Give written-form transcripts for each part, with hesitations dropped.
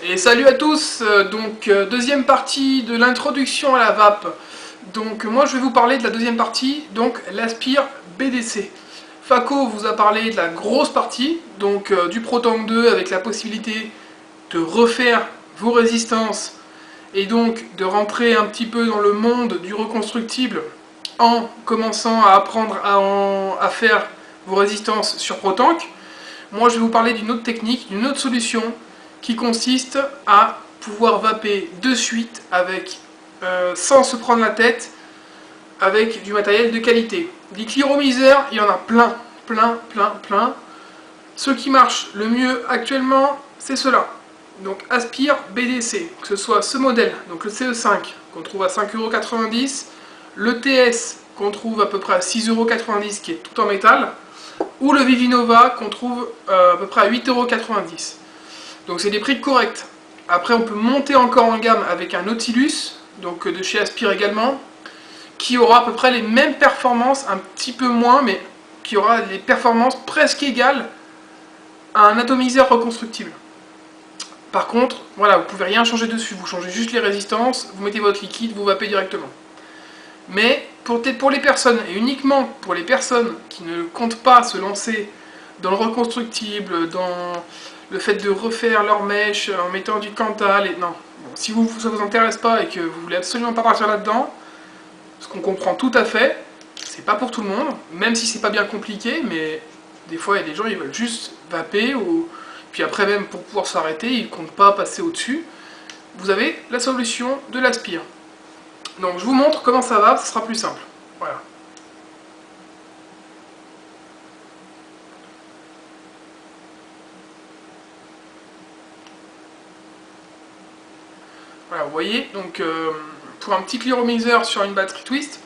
Et salut à tous, deuxième partie de l'introduction à la vape. Donc moi je vais vous parler de la deuxième partie, donc l'Aspire BDC. Faco vous a parlé de la grosse partie, du Protank 2 avec la possibilité de refaire vos résistances et donc de rentrer un petit peu dans le monde du reconstructible en commençant à apprendre à faire vos résistances sur Protank. Moi je vais vous parler d'une autre technique, d'une autre solution qui consiste à pouvoir vaper de suite avec, sans se prendre la tête, avec du matériel de qualité. Des cliromiseurs, il y en a plein. Ceux qui marchent le mieux actuellement, c'est ceux-là. Donc Aspire BDC, que ce soit ce modèle, donc le CE5, qu'on trouve à 5,90 €, le TS, qu'on trouve à peu près à 6,90 €, qui est tout en métal, ou le Vivinova, qu'on trouve à peu près à 8,90 €. Donc c'est des prix corrects. Après on peut monter encore en gamme avec un Nautilus, donc de chez Aspire également, qui aura à peu près les mêmes performances, un petit peu moins, mais qui aura des performances presque égales à un atomiseur reconstructible. Par contre, voilà, vous pouvez rien changer dessus, vous changez juste les résistances, vous mettez votre liquide, vous vapez directement. Mais pour les personnes, et uniquement pour les personnes qui ne comptent pas se lancer dans le reconstructible, dans le fait de refaire leurs mèches en mettant du Cantal, et non, bon, si ça vous intéresse pas et que vous voulez absolument pas partir là-dedans, ce qu'on comprend tout à fait, c'est pas pour tout le monde, même si c'est pas bien compliqué, mais des fois il y a des gens ils veulent juste vaper, ou puis après même pour pouvoir s'arrêter, ils comptent pas passer au-dessus. Vous avez la solution de l'Aspire. Donc je vous montre comment ça va, ce sera plus simple. Voilà. Voilà, vous voyez, donc pour un petit cliromiseur sur une batterie twist,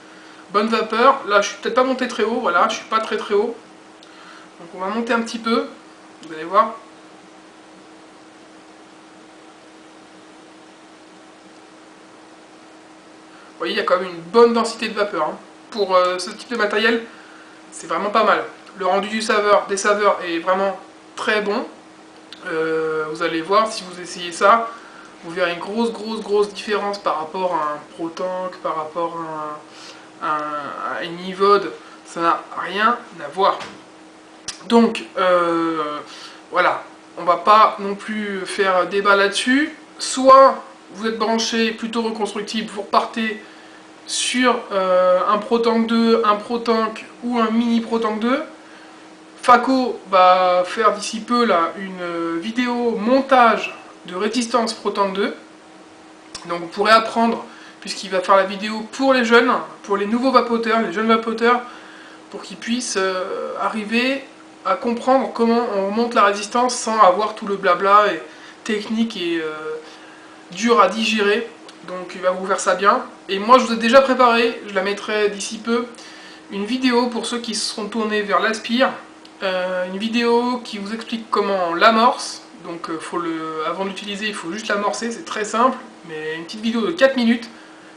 bonne vapeur. Là je suis peut-être pas monté très haut, voilà, je suis pas très haut. Donc on va monter un petit peu, vous allez voir. Vous voyez, il y a quand même une bonne densité de vapeur. Hein. Pour ce type de matériel, c'est vraiment pas mal. Le rendu des saveurs est vraiment très bon. Vous allez voir, si vous essayez ça, vous verrez une grosse différence par rapport à un Protank, par rapport à une Ivode. Ça n'a rien à voir. Donc, voilà, on va pas non plus faire débat là-dessus. Soit vous êtes branché plutôt reconstructible, vous repartez sur un Protank 2, un Protank ou un mini Protank 2. Faco va faire d'ici peu là une vidéo montage de résistance Protank 2. Donc vous pourrez apprendre, puisqu'il va faire la vidéo pour les jeunes, pour les nouveaux vapoteurs, les jeunes vapoteurs, pour qu'ils puissent arriver à comprendre comment on monte la résistance sans avoir tout le blabla et technique et dur à digérer. Donc il va vous faire ça bien. Et moi je vous ai déjà préparé, je la mettrai d'ici peu, une vidéo pour ceux qui se seront tournés vers l'Aspire. Une vidéo qui vous explique comment on l'amorce. Donc avant de l'utiliser, il faut juste l'amorcer, c'est très simple. Mais une petite vidéo de 4 minutes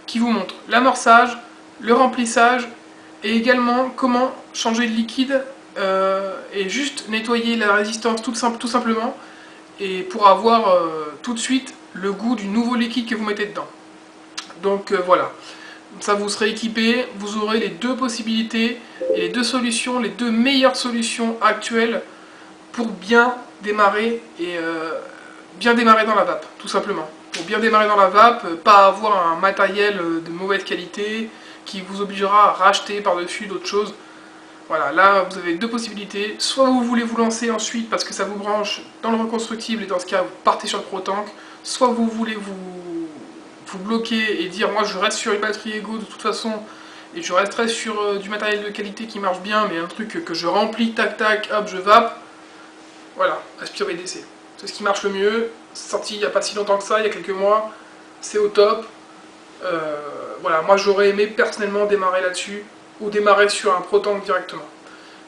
qui vous montre l'amorçage, le remplissage et également comment changer le liquide et juste nettoyer la résistance tout simplement, et pour avoir tout de suite le goût du nouveau liquide que vous mettez dedans. Donc voilà, ça vous serez équipé, vous aurez les deux possibilités et les deux solutions, les deux meilleures solutions actuelles pour bien démarrer et bien démarrer dans la vape, tout simplement. Pour bien démarrer dans la vape, pas avoir un matériel de mauvaise qualité qui vous obligera à racheter par-dessus d'autres choses. Voilà, là vous avez deux possibilités. Soit vous voulez vous lancer ensuite parce que ça vous branche dans le reconstructible et dans ce cas vous partez sur le Protank. Soit vous voulez vous bloquer et dire moi je reste sur une batterie Ego de toute façon et je resterai sur du matériel de qualité qui marche bien, mais un truc que je remplis, tac tac, hop je vape. Voilà, Aspire BDC. C'est ce qui marche le mieux. C'est sorti il n'y a pas si longtemps que ça, il y a quelques mois. C'est au top. Voilà, moi j'aurais aimé personnellement démarrer là-dessus ou démarrer sur un Protank directement.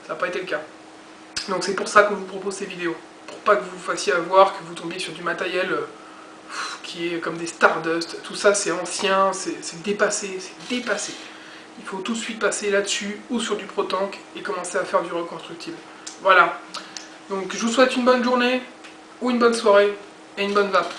Ça n'a pas été le cas. Donc c'est pour ça que je vous propose ces vidéos. Pour pas que vous vous fassiez avoir, que vous tombiez sur du matériel qui est comme des Stardust. Tout ça c'est ancien, c'est dépassé, Il faut tout de suite passer là-dessus ou sur du Protank et commencer à faire du reconstructible. Voilà. Donc je vous souhaite une bonne journée ou une bonne soirée et une bonne vape.